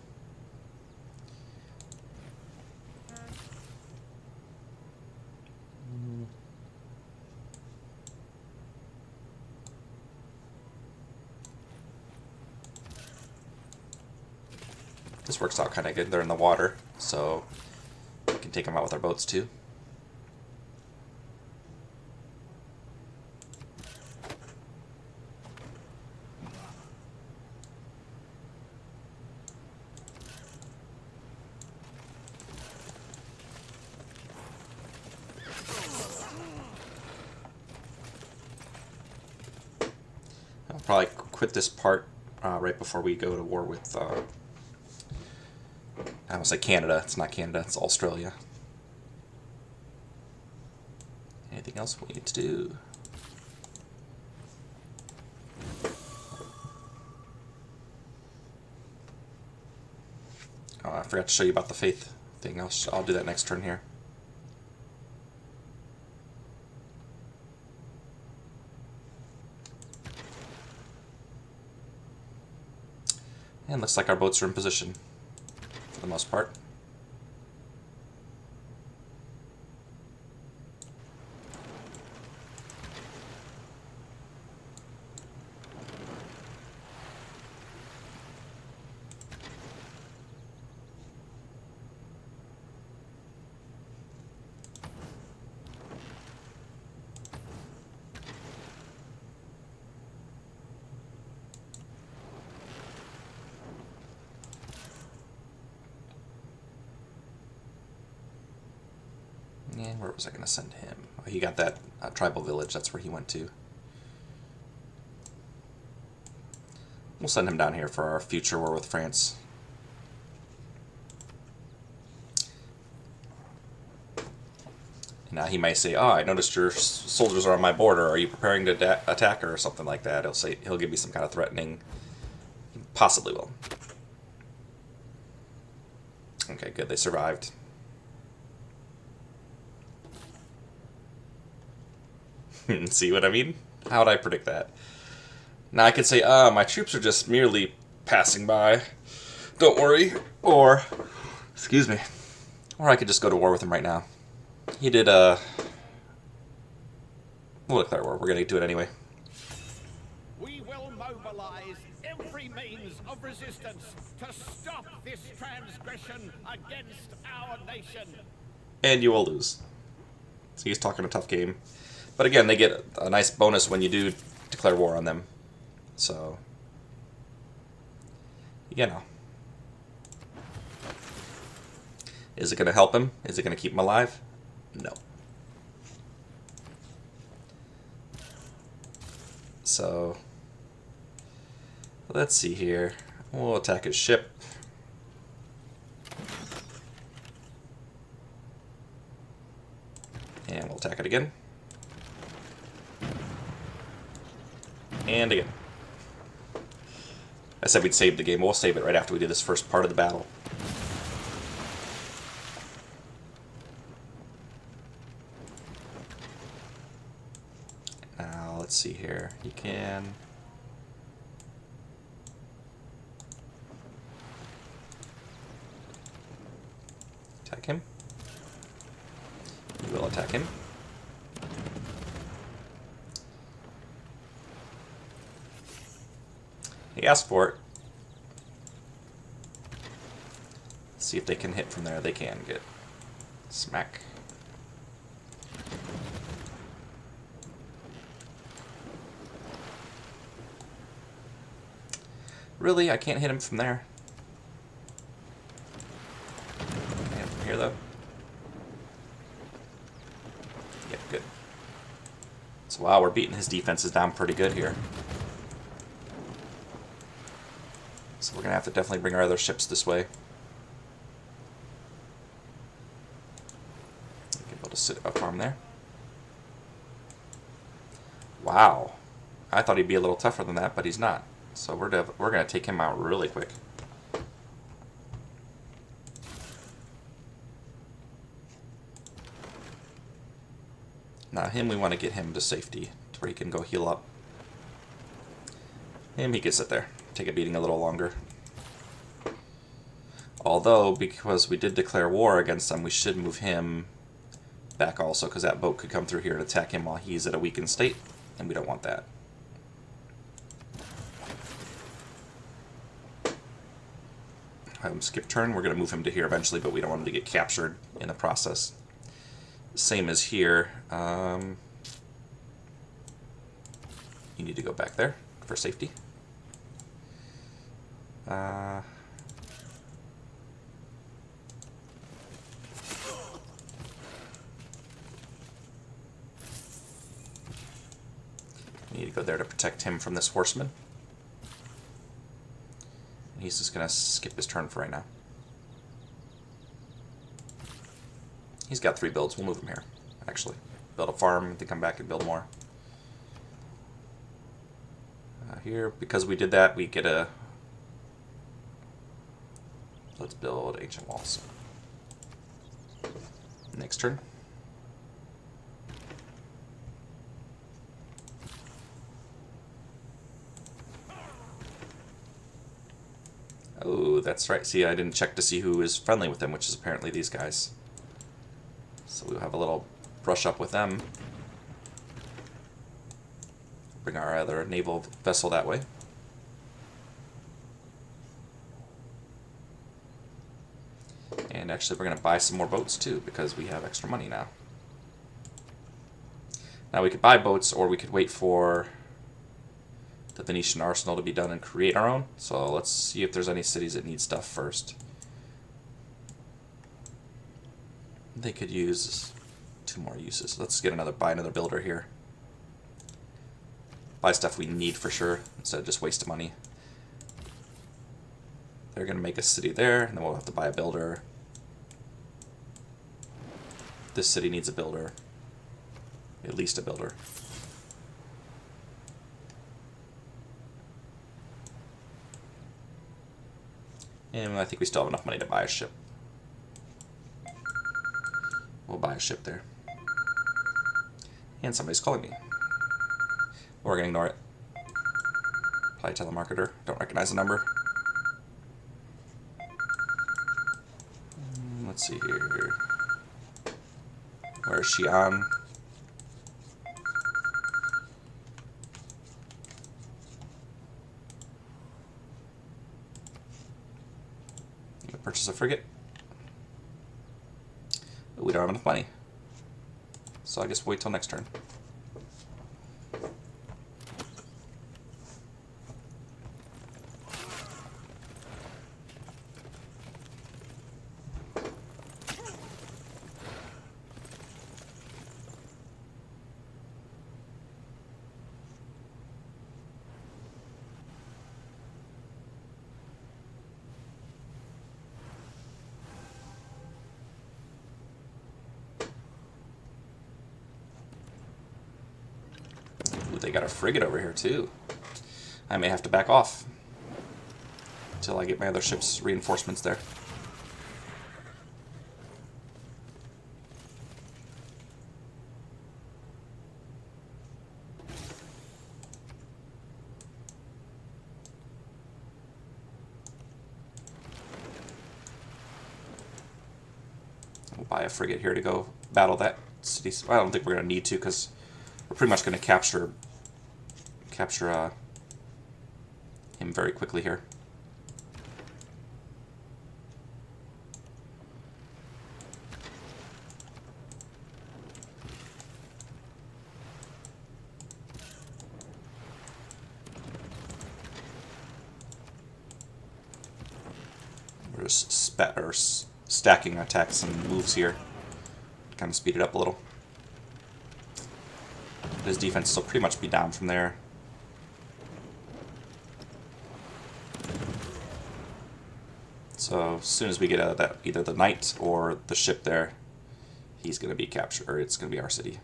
This works out kind of good. They're in the water, so we can take them out with our boats too. I'll probably quit this part right before we go to war with I almost say Canada. It's not Canada, it's Australia. Anything else we need to do? Oh, I forgot to show you about the faith thing. I'll do that next turn here. And looks like our boats are in position for the most part. And where was I going to send him? Oh, he got that tribal village. That's where he went to. We'll send him down here for our future war with France. Now he might say, "Oh, I noticed your soldiers are on my border. Are you preparing to attack her?" or something like that. He'll give me some kind of threatening. He possibly will. Okay, good. They survived. See what I mean? How would I predict that? Now I could say, my troops are just merely passing by. Don't worry. Or, excuse me. Or I could just go to war with him right now. He did, we'll declare war. We're going to do it anyway. We will mobilize every means of resistance to stop this transgression against our nation. And you will lose. So he's talking a tough game. But again, they get a nice bonus when you do declare war on them. So, you know. Is it going to help him? Is it going to keep him alive? No. So, let's see here. We'll attack his ship. And we'll attack it again. And again. I said we'd save the game. We'll save it right after we do this first part of the battle. Now, let's see here. You can... attack him. You will attack him. He asked for it. Let's see if they can hit from there. They can get smack. Really? I can't hit him from there. Can I hit him from here, though? Yeah, good. So, wow, we're beating his defenses down pretty good here. So we're going to have to definitely bring our other ships this way. We can build a farm there. Wow. I thought he'd be a little tougher than that, but he's not. So we're going to take him out really quick. Now him, we want to get him to safety, to where he can go heal up. Him, he can sit there. Take a beating a little longer. Although, because we did declare war against them, we should move him back also, because that boat could come through here and attack him while he's at a weakened state, and we don't want that. Have him skip turn. We're going to move him to here eventually, but we don't want him to get captured in the process. Same as here. You need to go back there for safety. We need to go there to protect him from this horseman. And he's just going to skip his turn for right now. He's got 3 builds. We'll move him here, actually. Build a farm, then come back and build more. Here, because we did that, we get a... Let's build ancient walls. Next turn. Oh, that's right. See, I didn't check to see who is friendly with them, which is apparently these guys. So we'll have a little brush up with them. Bring our other naval vessel that way. And actually, we're going to buy some more boats too, because we have extra money now. Now we could buy boats, or we could wait for the Venetian arsenal to be done and create our own. So let's see if there's any cities that need stuff first. They could use 2 more uses. Let's get buy another builder here. Buy stuff we need for sure, instead of just wasting money. They're going to make a city there, and then we'll have to buy a builder. This city needs a builder. At least a builder. And I think we still have enough money to buy a ship. We'll buy a ship there. And somebody's calling me. We're going to ignore it. Probably telemarketer. Don't recognize the number. Let's see here. Where is she on? Purchase a frigate. But we don't have enough money. So I guess we'll wait till next turn. They got a frigate over here too. I may have to back off until I get my other ship's reinforcements there. We'll buy a frigate here to go battle that city. Well, I don't think we're going to need to, because we're pretty much going to capture him very quickly here. We're just stacking attacks and moves here. Kind of speed it up a little. His defense will pretty much be down from there. So as soon as we get out of that, either the knight or the ship there, he's going to be captured, or it's going to be our city.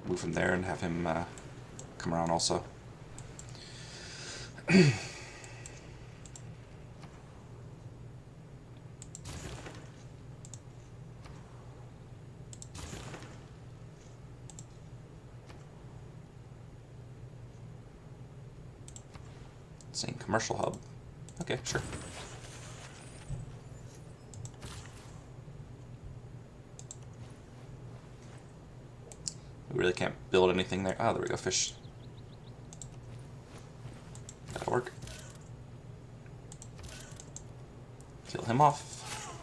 Move from there and have him come around also. Saying commercial hub. Okay, sure. We really can't build anything there. Oh, there we go, fish. That'll work. Kill him off.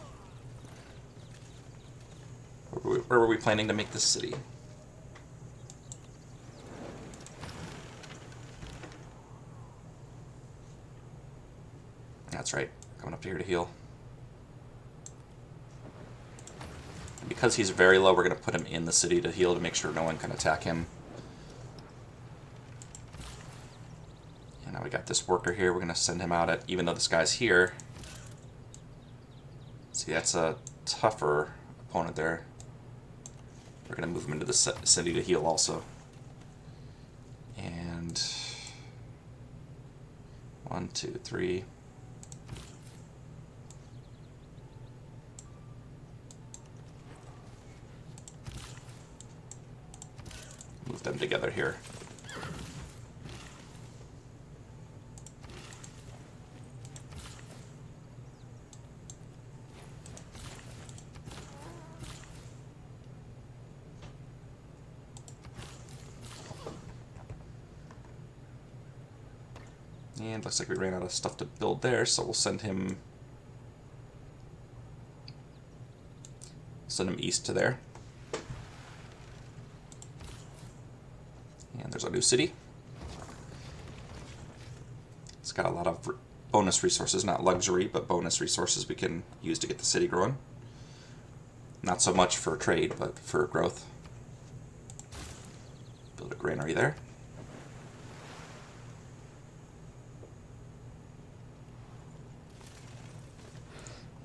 Where were we planning to make this city? That's right, coming up here to heal. Because he's very low, we're going to put him in the city to heal to make sure no one can attack him. And now we got this worker here. We're going to send him out at, even though this guy's here. See, that's a tougher opponent there. We're going to move him into the city to heal also. And 1, 2, 3. Move them together here. And looks like we ran out of stuff to build there, so we'll send him east to there. And there's our new city. It's got a lot of bonus resources, not luxury, but bonus resources we can use to get the city growing. Not so much for trade, but for growth. Build a granary there.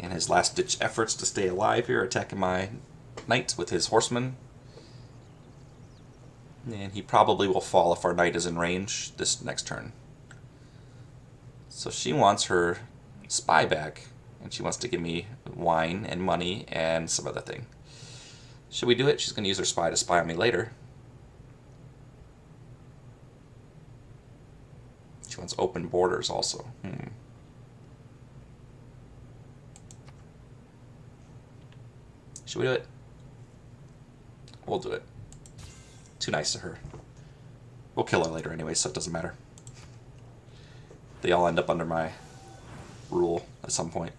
And his last-ditch efforts to stay alive here, attacking my knight with his horsemen. And he probably will fall if our knight is in range this next turn. So she wants her spy back, and she wants to give me wine and money and some other thing. Should we do it? She's going to use her spy to spy on me later. She wants open borders also. Should we do it? We'll do it. Too nice to her. We'll kill her later anyway, so it doesn't matter. They all end up under my rule at some point.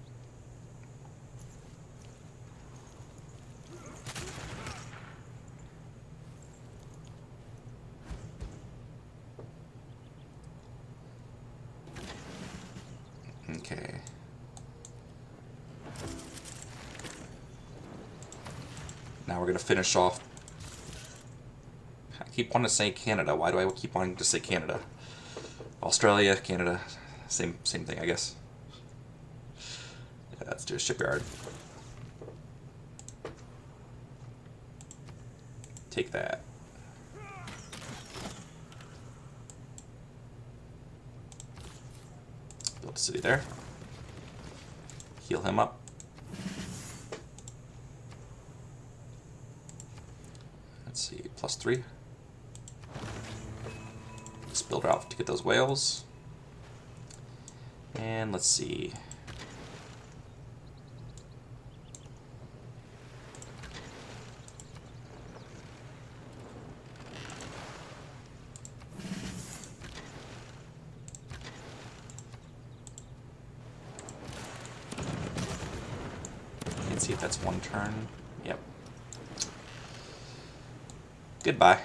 Okay. Now we're going to finish off. I keep wanting to say Canada. Why do I keep wanting to say Canada? Australia, Canada, same thing, I guess. Yeah, let's do a shipyard. Take that. Build a city there. Heal him up. Let's see, +3. Let's build her out to get those whales. And let's see. Let's see if that's one turn. Yep. Goodbye.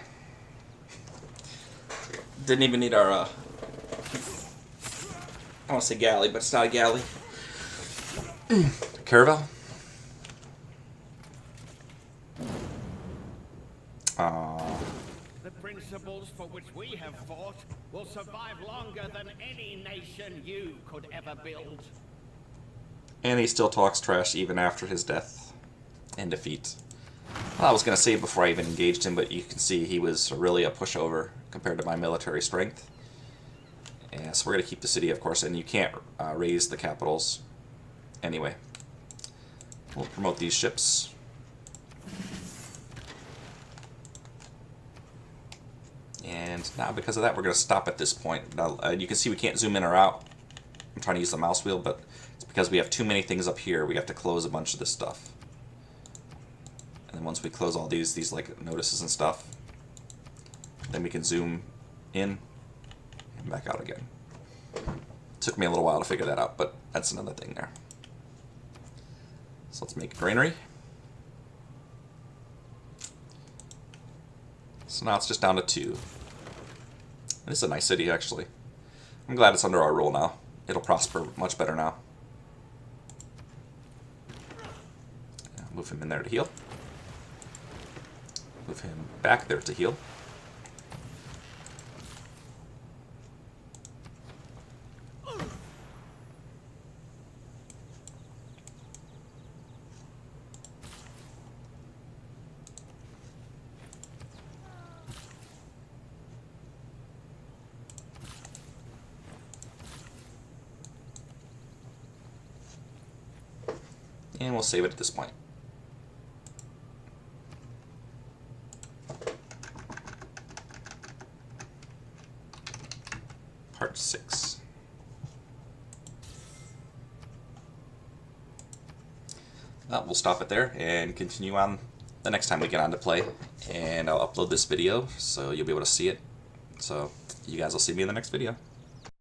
Didn't even need our, I want to say galley, but it's not a galley. Caravel? The principles for which we have fought will survive longer than any nation you could ever build. And he still talks trash even after his death and defeat. Well, I was going to say it before I even engaged him, but you can see he was really a pushover compared to my military strength. Yeah, so we're going to keep the city, of course, and you can't raise the capitals. Anyway, we'll promote these ships. And now because of that, we're going to stop at this point. Now, you can see we can't zoom in or out. I'm trying to use the mouse wheel, but it's because we have too many things up here. We have to close a bunch of this stuff. And then once we close all these like notices and stuff, then we can zoom in and back out again. Took me a little while to figure that out, but that's another thing there. So let's make a granary. So now it's just down to 2. This is a nice city, actually. I'm glad it's under our rule now. It'll prosper much better now. Move him in there to heal. Move him back there to heal. And we'll save it at this point. Part 6. We'll stop it there and continue on the next time we get on to play. And I'll upload this video so you'll be able to see it. So you guys will see me in the next video.